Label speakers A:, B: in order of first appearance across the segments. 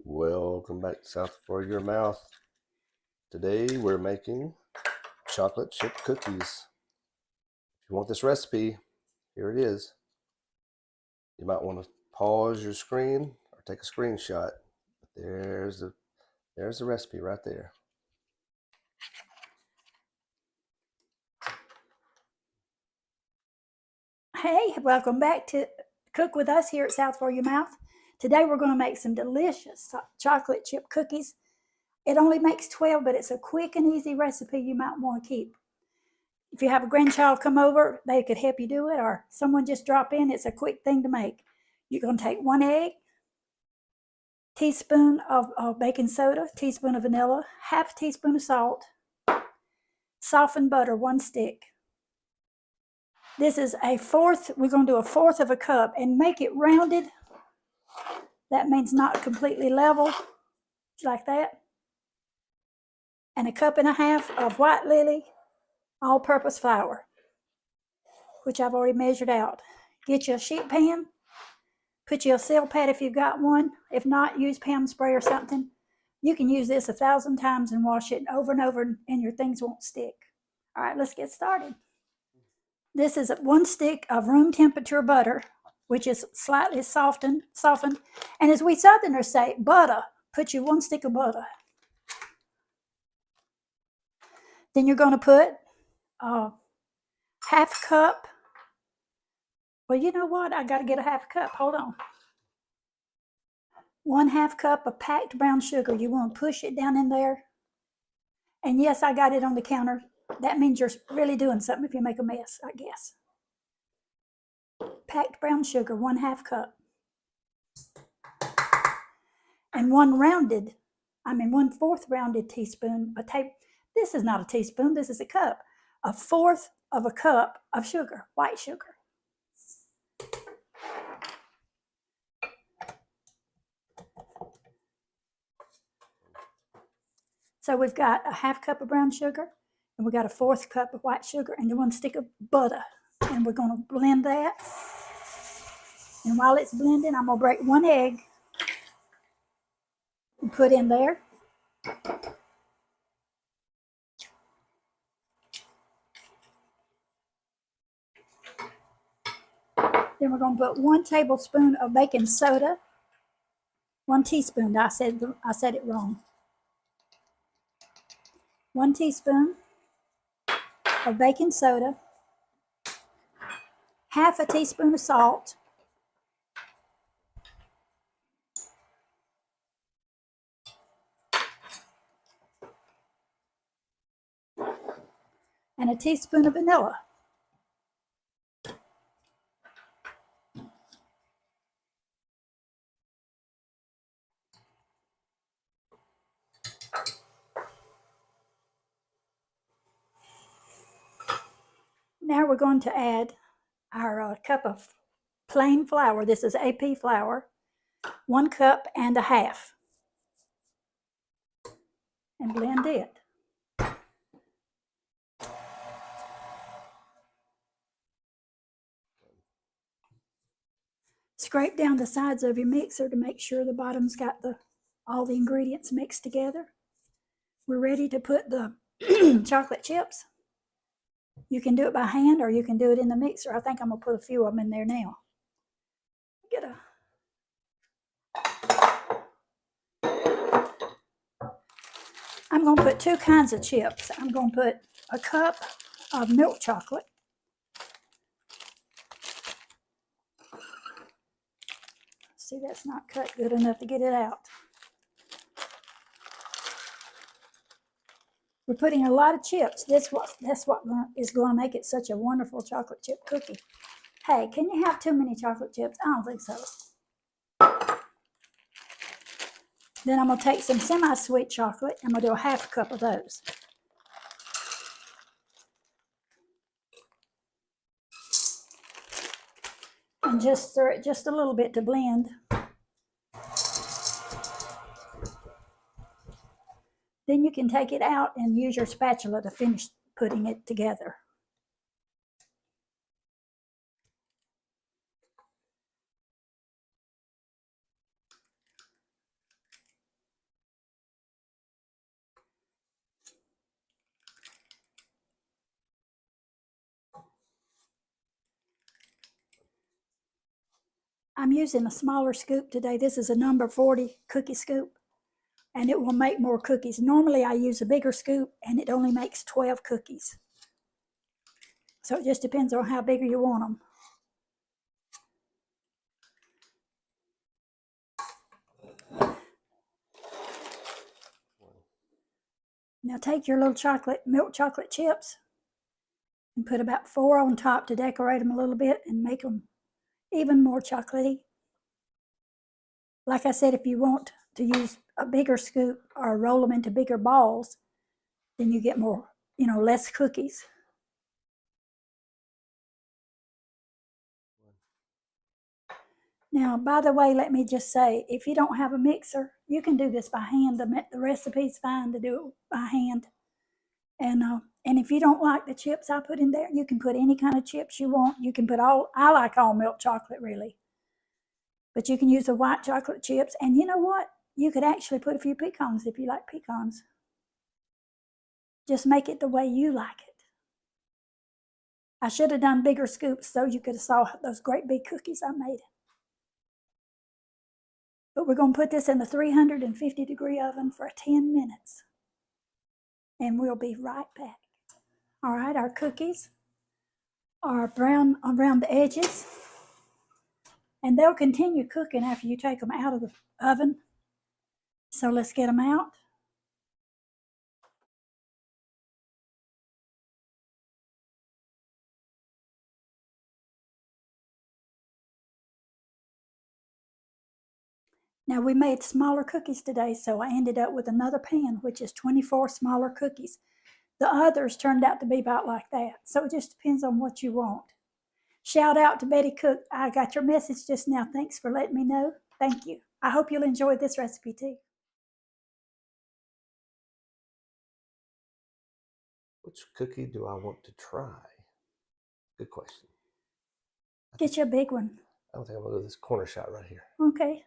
A: Welcome back to South for Your Mouth. Today we're making chocolate chip cookies. If you want this recipe, here it is. You might want to pause your screen or take a screenshot. There's the recipe right there.
B: Hey, welcome back to Cook With Us here at South for Your Mouth. Today we're going to make some delicious chocolate chip cookies. It only makes 12, but it's a quick and easy recipe you might want to keep. If you have a grandchild come over, they could help you do it, or someone just drop in. It's a quick thing to make. You're going to take 1 egg, teaspoon of baking soda, teaspoon of vanilla, half a teaspoon of salt, softened butter, 1 stick. This is we're going to do 1/4 of a cup and make it rounded. That means not completely level, like that. And 1.5 cups of white lily all-purpose flour, which I've already measured out. Get you a sheet pan, put you a seal pad if you've got one. If not, use pound spray or something. You can use this 1,000 times and wash it over and over, and your things won't stick. All right, let's get started. This is 1 stick of room temperature butter, which is slightly softened. And as we Southerners say, butter. Put you 1 stick of butter. Then you're going to put 1/2 cup. Well, you know what? I got to get a 1/2 cup. Hold on. 1/2 cup of packed brown sugar. You want to push it down in there. And yes, I got it on the counter. That means you're really doing something if you make a mess, I guess. Packed brown sugar, 1/2 cup. And 1/4 rounded teaspoon. This is not a teaspoon, this is a cup. 1/4 of a cup of sugar, white sugar. So we've got a 1/2 cup of brown sugar, and we've got a 1/4 cup of white sugar, and then 1 stick of butter. And we're going to blend that. And while it's blending, I'm going to break 1 egg and put in there. Then we're going to put 1 tablespoon of baking soda. 1 teaspoon. I said it wrong. 1 teaspoon of baking soda. 1/2 teaspoon of salt. And a teaspoon of vanilla. Now we're going to add our cup of plain flour. This is AP flour, 1 cup and a half. And blend it. Scrape down the sides of your mixer to make sure the bottom's got all the ingredients mixed together. We're ready to put the chocolate chips. You can do it by hand or you can do it in the mixer. I think I'm going to put a few of them in there now. I'm going to put 2 kinds of chips. I'm going to put a cup of milk chocolate. See, that's not cut good enough to get it out. We're putting a lot of chips. That's what is going to make it such a wonderful chocolate chip cookie. Hey, can you have too many chocolate chips? I don't think so. Then I'm going to take some semi-sweet chocolate. I'm going to do a 1/2 cup of those. And just stir it just a little bit to blend. Then you can take it out and use your spatula to finish putting it together. I'm using a smaller scoop today. This is a number 40 cookie scoop, and it will make more cookies. Normally I use a bigger scoop and it only makes 12 cookies. So it just depends on how big you want them. Now take your little milk chocolate chips and put about 4 on top to decorate them a little bit and make them even more chocolatey. Like I said, if you want to use a bigger scoop or roll them into bigger balls, then you get more, less cookies. Now, by the way, let me just say, if you don't have a mixer, you can do this by hand. The recipe's fine to do it by hand. And if you don't like the chips I put in there, you can put any kind of chips you want. You can put I like all milk chocolate, really. But you can use the white chocolate chips. And you know what? You could actually put a few pecans if you like pecans. Just make it the way you like it. I should have done bigger scoops so you could have saw those great big cookies I made. But we're going to put this in the 350-degree oven for 10 minutes. And we'll be right back. All right, our cookies are brown around the edges. And they'll continue cooking after you take them out of the oven. So let's get them out. Now we made smaller cookies today, so I ended up with another pan, which is 24 smaller cookies. The others turned out to be about like that. So it just depends on what you want. Shout out to Betty Cook. I got your message just now. Thanks for letting me know. Thank you. I hope you'll enjoy this recipe too.
A: Which cookie do I want to try? Good question.
B: Get you a big one.
A: I don't think I'm going to go with this corner shot right here.
B: Okay.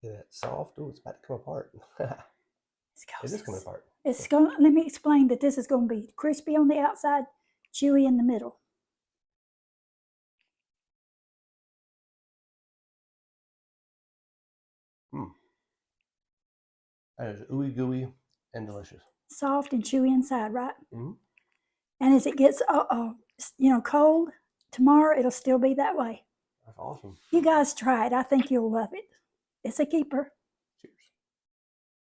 A: Is that soft? Oh, it's about to come apart. It is coming apart.
B: Let me explain that this is going to be crispy on the outside, chewy in the middle.
A: That is ooey gooey and delicious.
B: Soft and chewy inside, right?
A: Mm-hmm.
B: And as it gets, cold, tomorrow it'll still be that way.
A: That's awesome.
B: You guys try it. I think you'll love it. It's a keeper.